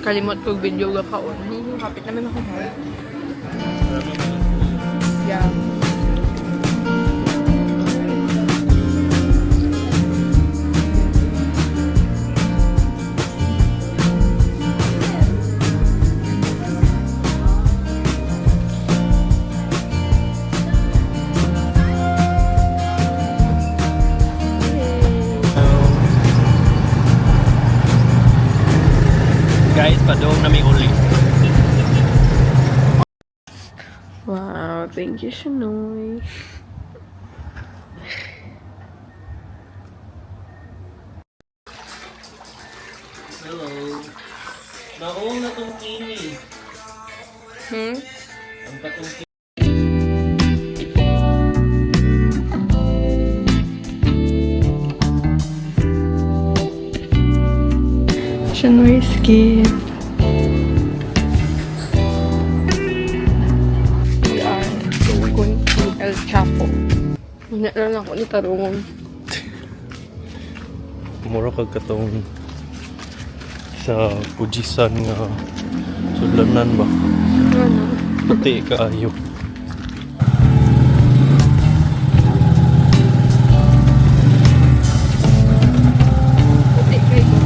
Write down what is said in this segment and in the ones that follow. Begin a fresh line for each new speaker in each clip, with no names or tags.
Kalimot kong video ga kaon. Kapit naman ako. Yeah.
Guys, padong na may uli.
Wow, thank you, Shanoy.
Hello. Naong na tong kini. Ang patong kini.
Shanoy's gift. We are going to El Chapo. Hindi na lang ako ni Tarungon.
Mura kag katong sa Pujisan nga sudlanan ba?
Ano?
Puti kaayo.
Puti kayo.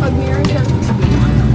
Pag meron siyang sabihin mo ano.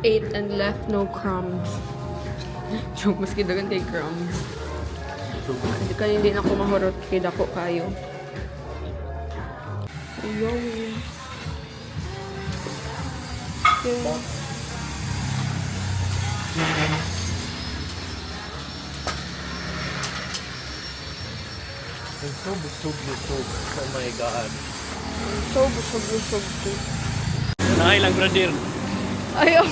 Ate and left no crumbs. Joke, maski dagan kay crumbs. Hindi ka hindi na ako mahurot kay dako kayo. Ayaw. Yeah.
It's so busog. Oh my God.
So busog ko.
Naay lang, brother.
Ayaw.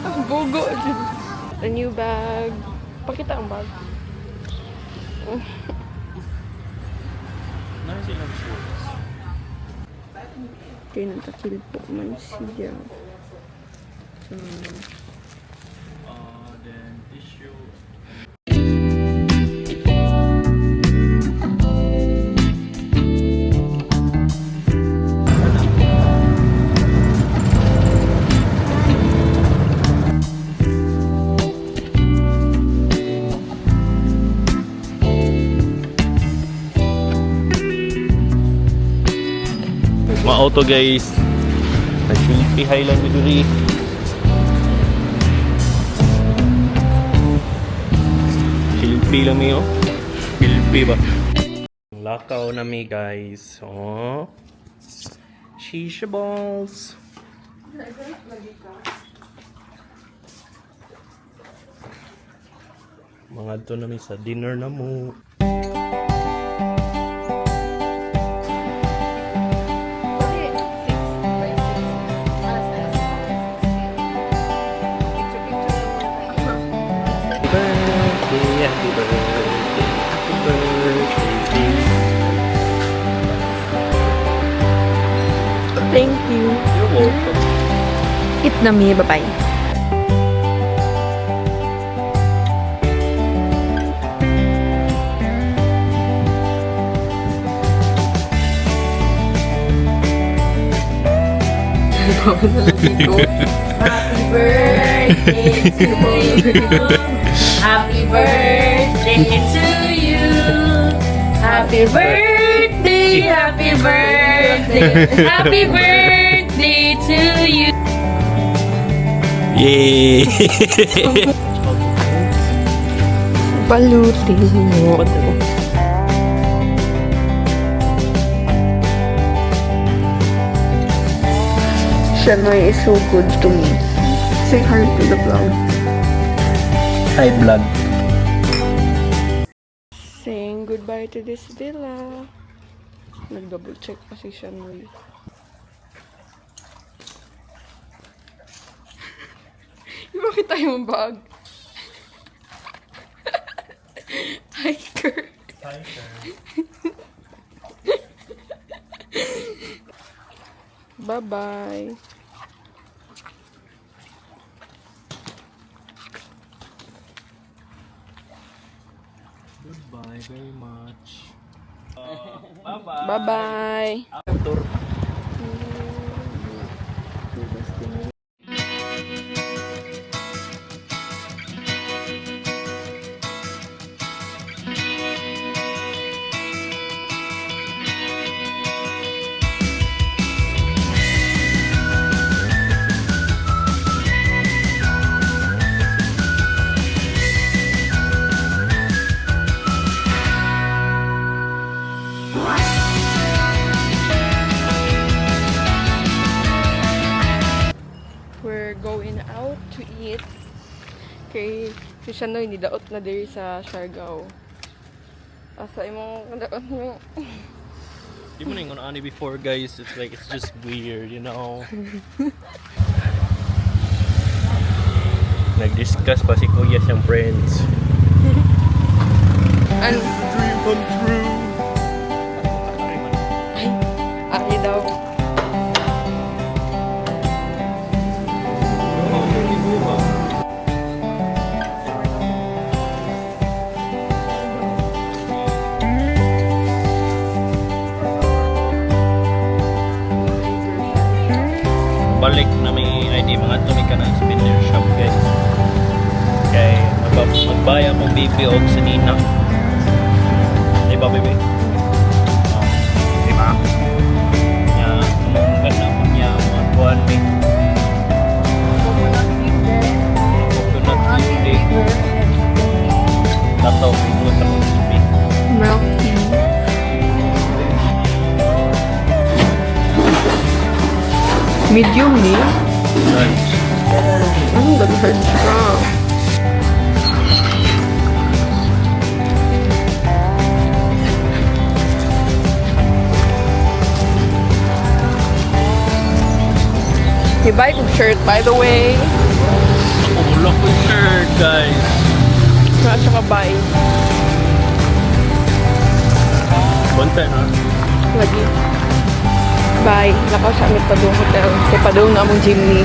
Ang bugo. A new bag. Pakita ang bag.
Naay silang shorts.
Kaya natakil po man siya.
Then tissue. Ma-auto guys. Nag-Philippi Highland Miduri. Philippi lang mi oh. Philippi ba? Lakaw na mi guys. Oh. Shisha balls. Mga to na mi sa dinner na mo. Happy birthday.
Thank you.
You're welcome.
Eat na mi, bye-bye. Happy birthday to you. Happy birthday to you. Happy birthday, happy birthday, happy birthday to you.
Yay!
Balutin mo. Shanoy is so good to me. Say hi to the vlog.
High blood.
Saying goodbye to this villa. Nag-double check pa si Shanoy. Bakit tayo mong bag? Hiker. Bye-bye.
Goodbye very much. Bye-bye.
Bye-bye.
Tour.
We're going out to eat. Kay Krishanoy, nidaot na diri sa Siargao. Asa imong daot mo?
Di mo na yung ani before, guys. It's like, it's just weird, you know? Nag-discuss pa si Kuya siyang friends.
Ano?
Dream come true!
Ay daw.
Balik na may ID mga ito may ka na spinner shop, guys. Kaya magbaya akong baby o sa Nina. Diba, baby? Diba? Kaya, ang ganda mo niya, mga buwan may coconut candy. Tataw, pinulot akong sipi.
Milk tea. Medium ni?
Lunch.
Anong nag-hurt ka? Ibay kong shirt, by the way.
Wala ko shirt, guys.
Wala siya ka-buy.
Bunta na.
Lagi. Bye. Nakaw sa aming padung hotel. Kaya padung na among jeepney.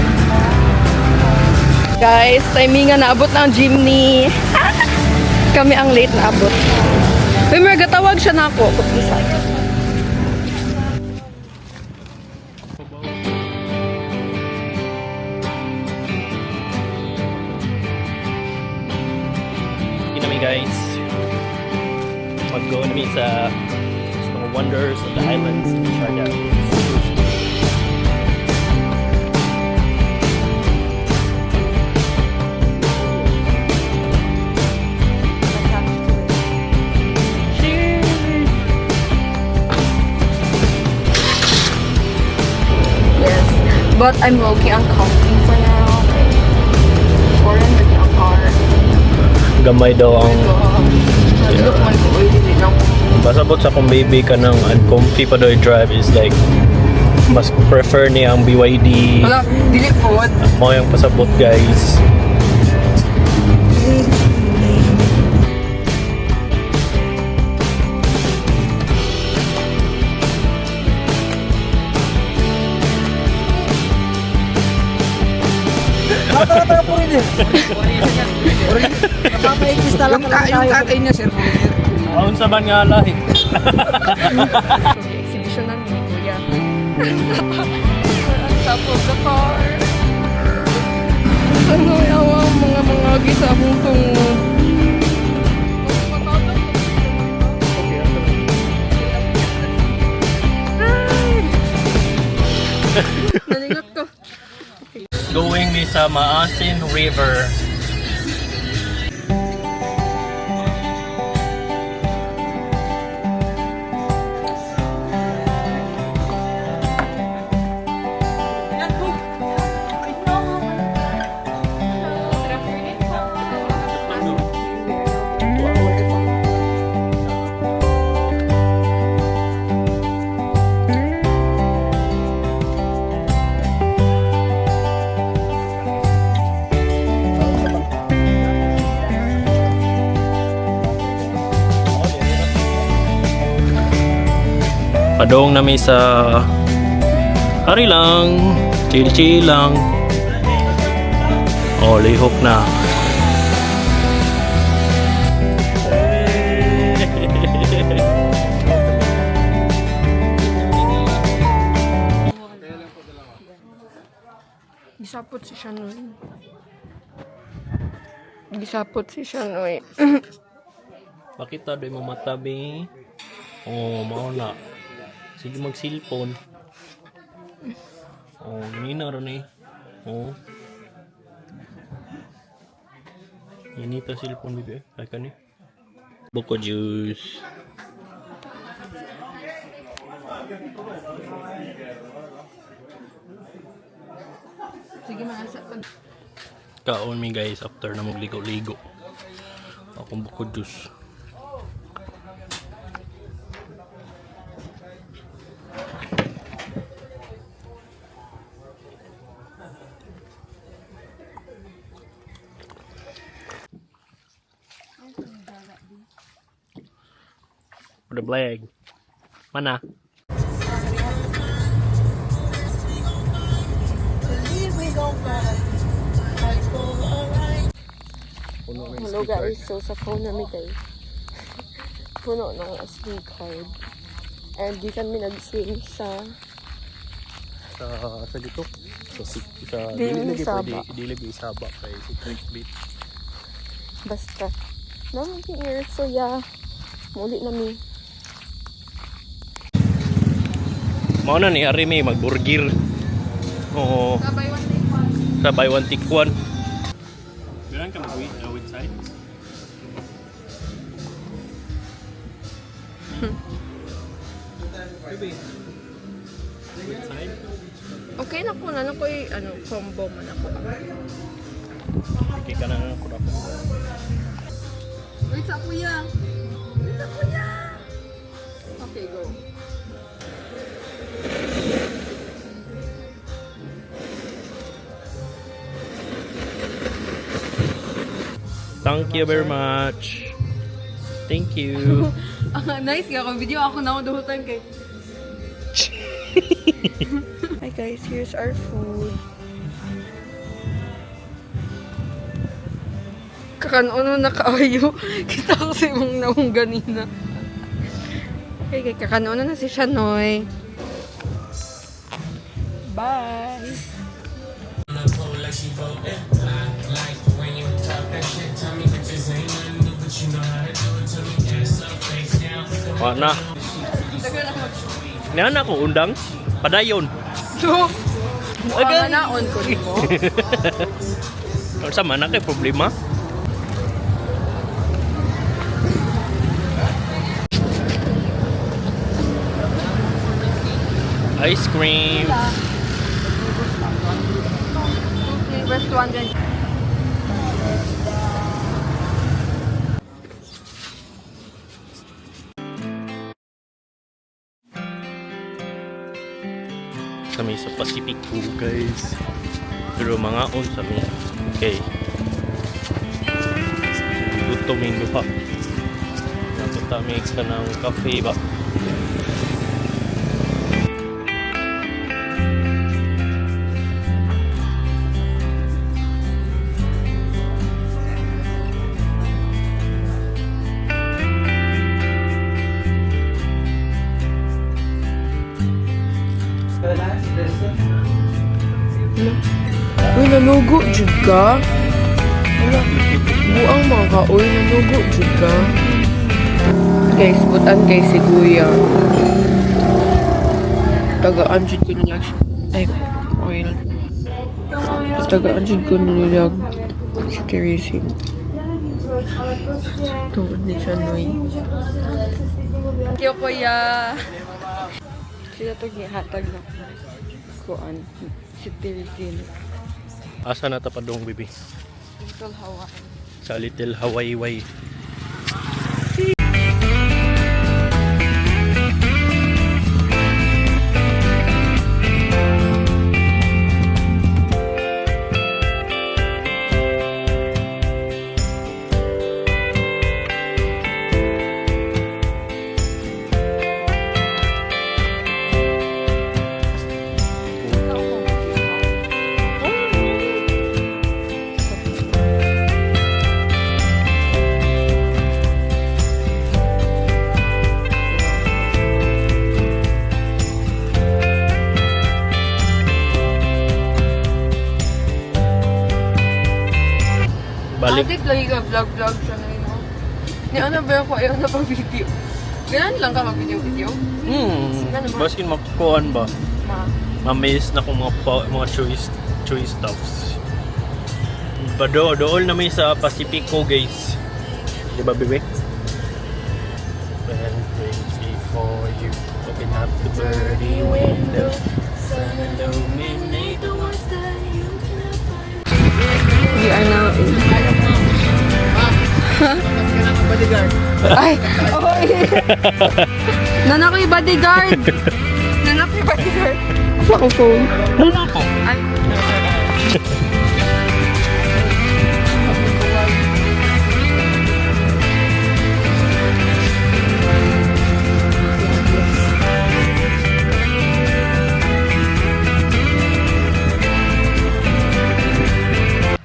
Guys, timingan na abot na ang jeepney. Kami ang late na abot. Uy, mga gatawag siya na ako. Kupisa.
Kami, guys. Mag-go namin sa mga wonders of the islands in Siargao.
Yes. But I'm low-key uncomfy for now. Or I'm looking ang car.
Gamay daw ang
Look man ko. Uy, hindi lang.
pasabot sa akong baby ka ng uncomfy pa daw drive is like mas prefer niya ang BYD.
Wala, dili po.
Mo yung pasabot, guys.
Tara po rin eh. Napapaikis na lang tayo. Yung tatay niya, sir.
Aun sa man nga lahi.
Exhibition na ni Kuya. On top of the car. Ano yawa mga gisa mong tungod. Nalingat ko.
Going ni sa Maasin River. Padong nami sa hari lang, chill lang. Oh, lihok na.
Gisapot si Shanoy. Gisapot si Shanoy.
Bakit tayo mo matabi? Oh, mao na. Sige mag-cellphone. Oh, ganina ron eh. Oh. Inita cellphone bibi. Ay kani. Buko juice.
Sige, maasa pa.
Kaon mi guys after na magligo-ligo. Akong buko juice. For the vlog. Mana?
Hello guys, so sa phone namin guys. Puno ng SD card. And di kami nag-swim sa
dito. Sa
Dili
lagi
Saba.
pwede dili Saba kay si clickbait.
basta. Namin here, so yeah. Muli namin.
Mao na ni ari may magburger. Oo. Sa buy one take one. Bilang ka with sides. With side.
Okay na po na ko combo man ako.
Okay ka na ako na.
Wait sa kuya. Wait sa kuya. Okay, go.
Thank you very much. Thank you.
Nice nga ako video ako na duhutan kay. Hi guys, here's our food. Kakanoon na kaayo. Kita ko si mong naong ganina. Okay, kakanoon na si Shanoy. Bye!
Wala na. Niyan ako undang. Padayon.
So, mukha na on ko mo.
Ano sa mana kay problema? Ice cream.
First one din.
Kami sa Pacific po guys. Pero mga on sa mi. Okay. Gusto min pa. Napatamig ka ng cafe ba?
Uy, nanugo jud ka? Wala. Buang mga ka. Uy, nanugo jud ka? Guys, butan kay si Kuya. Tagaan jud ko nila. Ay, oil. Tagaan jud ko nila si Teresin. Tungod ni siya, Noy. Thank you, Kuya. Sila to gihatag na kuan si Teresin.
Asa na tapadong bibi?
Little Hawaii.
Sa Little Hawaii Way. Halip.
Adik lagi ka vlog-vlog siya na yun. Ni ano ba ako ayaw na pang video. Ganun lang ka mag-video-video? Ano ba?
Baskin makukuhan ba?
Ma.
Mamiss na kung mga choice stuffs. Dool na may sa Pacifico, guys. Di ba, bebe? When things before you open up the birdie window, sun illuminate the ones that you cannot find.
We are now in...
Bodyguard.
Ay! Oy! Nanakoy bodyguard! Nanakoy bodyguard! Asa ko phone?
Muna ko.
Ay!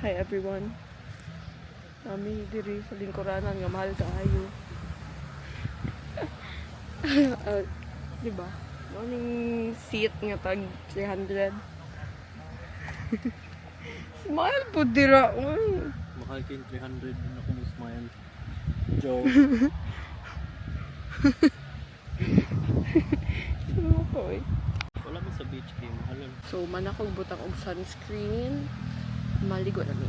Hi everyone. Nami diri sa lingkuranan nga mahal kaayo. Di ba? Morning seat nga tag 300. Smile po dira. Uy.
Mahal kayo 300 na kung smile. Joke.
Sukoy.
Wala mo sa beach kayo. Mahal.
So, man akong butang og sunscreen. Maligo na mi.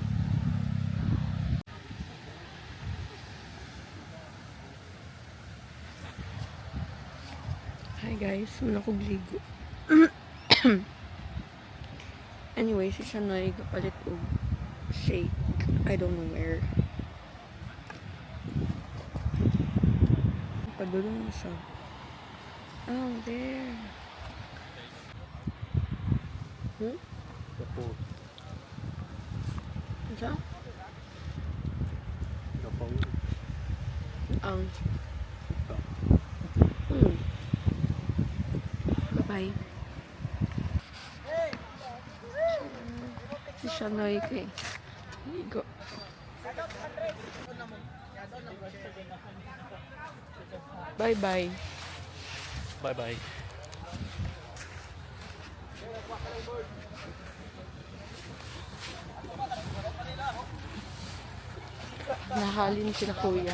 Hi guys, man akong ligo. Anyway, si Shanoy kapalit og shake. I don't know where. Padulong na siya. Oh, there.
Kapag.
Isa?
Kapag.
Ang. Bye-bye. Si Shanoy kay. Ligo. Bye-bye.
Bye-bye.
Nahalin sila kuya.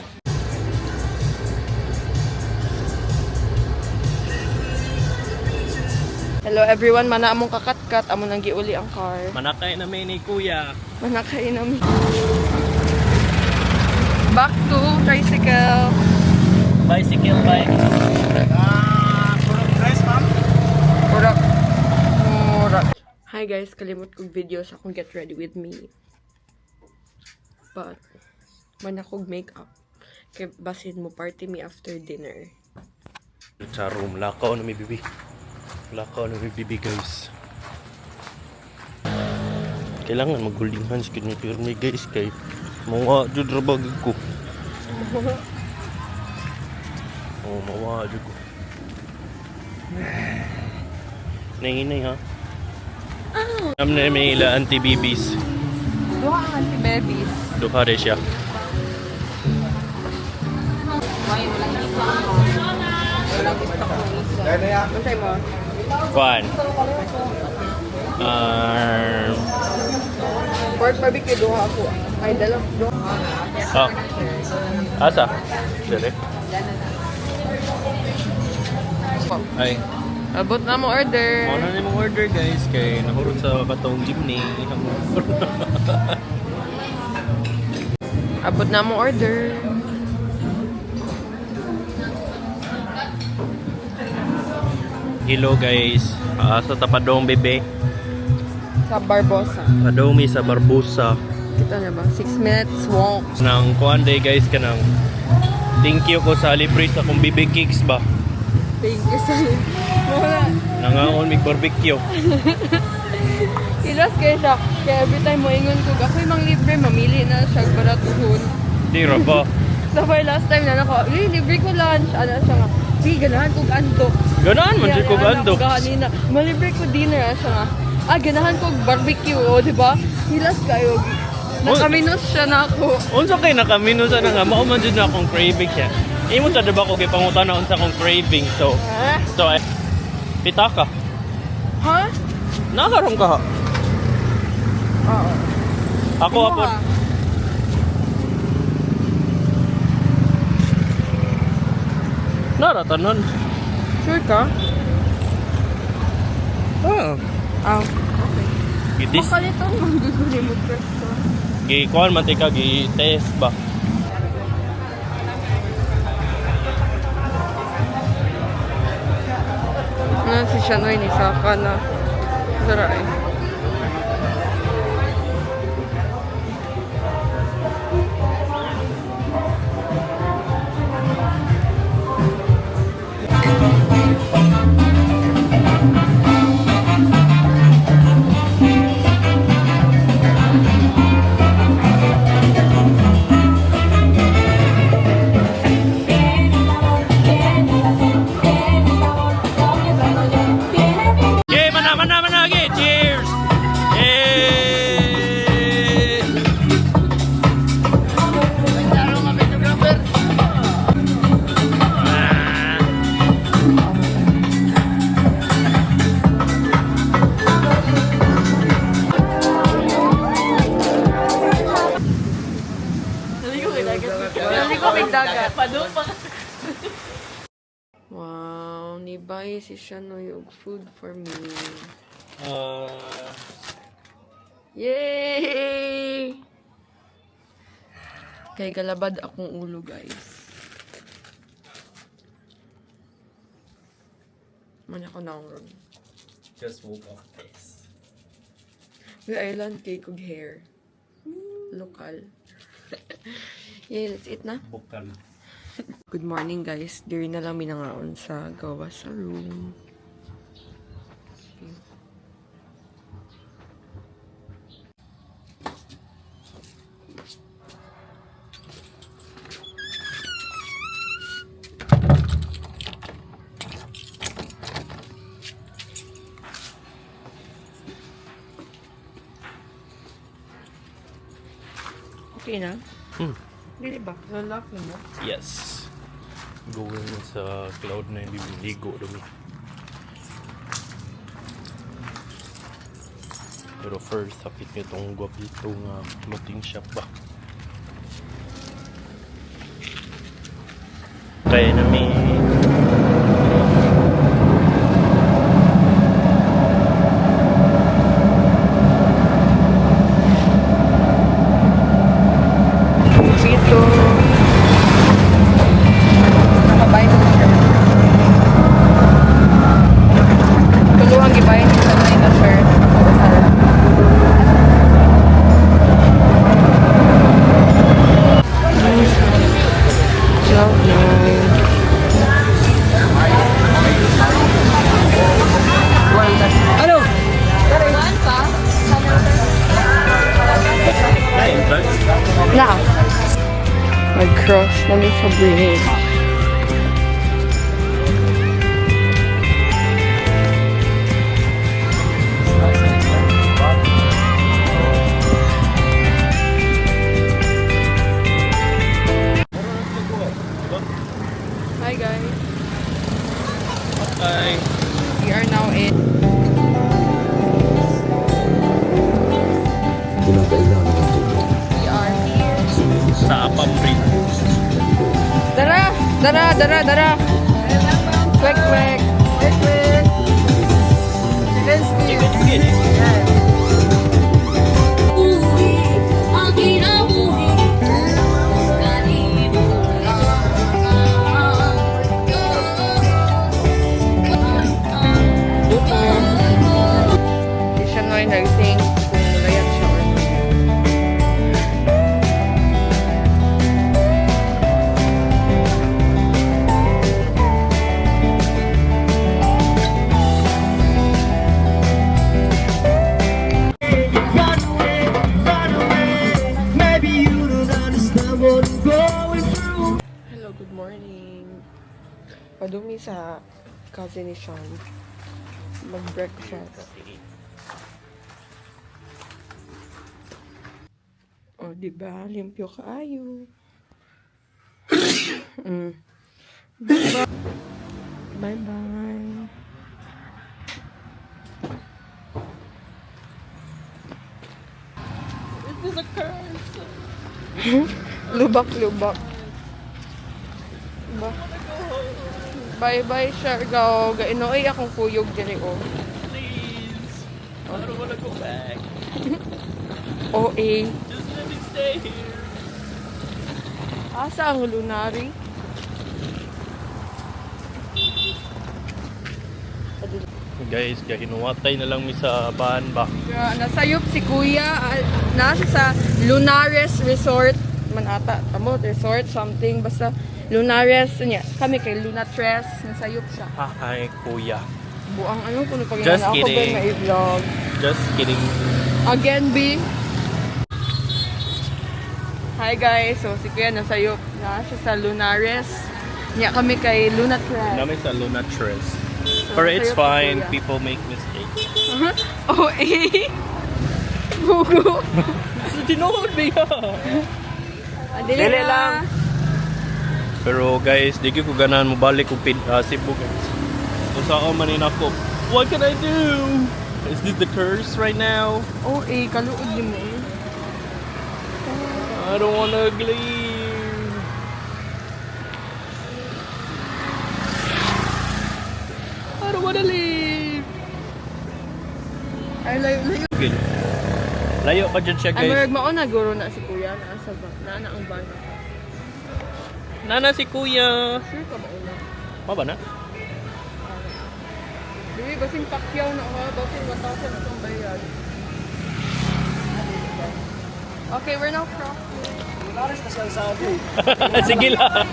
Hello everyone, mana among kakat-kat, among nang giuli ang car.
Manakay na may ni kuya.
Manakay namin. Back to tricycle.
Bicycle bike.
Murak. Murak. Hi guys, kalimot kong video sa akong get ready with me. But, man akong makeup. Kaya basin mo party me after dinner.
Sa room, lakaw na may bibi. Lakaw na may bibi, guys. Kailangan mag-holding hands kanya pirmi, guys, kay mawa jud rabag ko. Oh, mawa jud ko. Nay ha. Na may ila anti-babies.
Duha ang anti-babies.
Duha rin siya.
Masay mo?
One.
Pork barbecue, duha ako. Ay, dalawa.
Oh. Asa? Dere. Ay.
Abot na mo order.
Ano na mong order, guys? Kay nahurot sa katong jeepney.
Abot na mo order.
Hello, guys. Sa Tapadong, bebe.
Sa Barbosa.
Padomi sa Barbosa.
Kita na ba? 6 minutes walk.
Nang kuan day, guys, kanang thank you ko sa libre sa kong BB cakes ba.
Thank you sa wala.
Nangaon mig barbecue.
Ilas kayo siya. Kaya every time mo ingon ko, ako'y mang libre, mamili na siya baratuhon.
Di ra ba?
So for last time na nako, libre ko lunch. Ano siya nga, sige, ganahan kong antok.
Ganaan man jud ko gandok.
Ganina, malibre ko dinner siya nga. Ganahan kong barbecue, di ba? Hilas kayo. Nakaminos siya na ako.
Unsa kay nakamino sa nga mao man jud na akong craving siya. Imo ta diba ko gipangutan na unsa akong craving. So pita ka.
Ha?
Nakaroon ka ha.
Oo.
Ako
Imo
apod.
ha?
Naratanon.
Sure ka?
Ah.
Ah.
Gitis.
Makalito mo guguli mo presto.
Gi-kuhan man tika, gi-test ba?
Si Shanoy ni Saka na. Saray.
Okay, mana, okay, cheers! Eh! Ah.
Naligo may dagat. Wow, ni buy si Shanoy og food for me. Yay! Kay galabad akong ulo, guys. Man ako na ron.
Just woke up this.
May island cake og hair. Lokal. Yay, let's eat na.
Bukal.
Good morning, guys. Diri na lang minangaon sa gawa sa room. Okay na? Dili ba? Lalaki mo?
Yes. Going sa Cloud9 ligo dumi. Pero first, hapit nyo itong guwapito nga clothing shop ba? Kaya na may...
Dito. Nakabay ko siya. Tuluhang gibayin sa tayo na shirt.
Ano?
Na. Mag-cross namin sa bridge. Hi guys.
Ay,
We are now in We are here.
sa Apam Bridge.
Dara! Dara! Dara! Dara! Kwek! Kwek! Kwek! Kwek! Di siya noy nag-think kung layan siya or hindi. Hello, good morning. Padumi sa cousin ni Sean. Mag-breakfast. O, diba? Limpyo kaayo. Bye-bye. Bye-bye. It is a curse. Lubak-lubak. Diba? Bye-bye, Siargao. Gainoy akong kuyog diri, oh.
Please. I don't wanna go back.
OA.
Just let me stay here.
Asa ang lunari?
Guys, hinuwatay na lang mi sa bahan ba.
Nasayop si Kuya. Nasa sa Lunares Resort. Manata. Tamo, resort, something. Basta Lunares. Niya. Kami kay Lunatres. Nasayop siya.
Hi, kuya.
Buang ano kung pag
Just
ako
kidding.
ba may vlog.
Just kidding.
Again, B. Hi guys. So, si Kuya nasayop. Na siya sa Lunares. Niya kami kay Lunatres.
Namin sa Lunatres.
So,
But it's
nasayop si
fine.
Kuya.
People make mistakes.
OA. Bugo.
Tinood ba
Dili
Dili
na.
lang. Pero guys, di ko ganahan mo balik kung Cebu guys. So sa manin ako, what can I do? Is this the curse right now?
OA, kaluod yun mo eh.
I don't wanna leave. I don't wanna leave.
Ay, layo.
Good. Layo pa dyan siya
Ay,
guys.
marag mauna guro na si Kuya. Naasa ba? Naana ang bana.
Nana si kuya.
Sure ka mauna?
Maba na?
Dili, basing pakyaw na ako. Basing 1,000 itong bayad. Okay, we're now crossing.
Lunares na siya sabi.
Sige lang.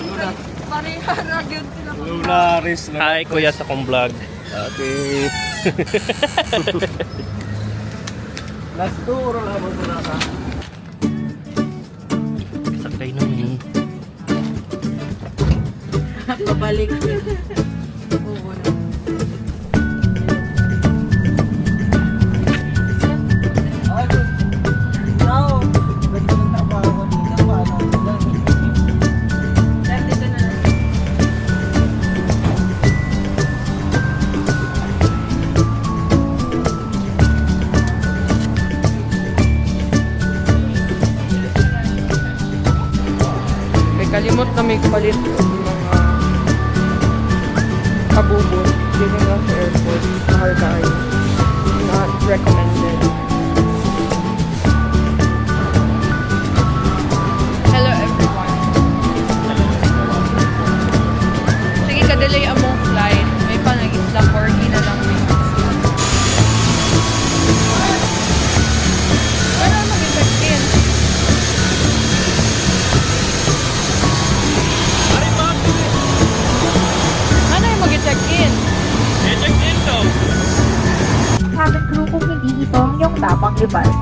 Pareha na yun sila.
Lunares na.
Hi kuya sa kong vlog.
Okay. Last two, oral habang ko na ka.
Sakay na yun.
Pabalik.
Now, nagpunta pa ako dito. Paano?
Dito na lang. May kalimot kami palit ng mga kabubon. Dito lang sa airport. Mahal kayo. Not recommended. Hello everyone. Sige, kadelay among flight. May pa nag-isla corgi na lang may isla. Wala mag-check-in. Ano yung mag-check-in?
Check in to.
Cabin crew kung hindi ito ang iyong tamang device.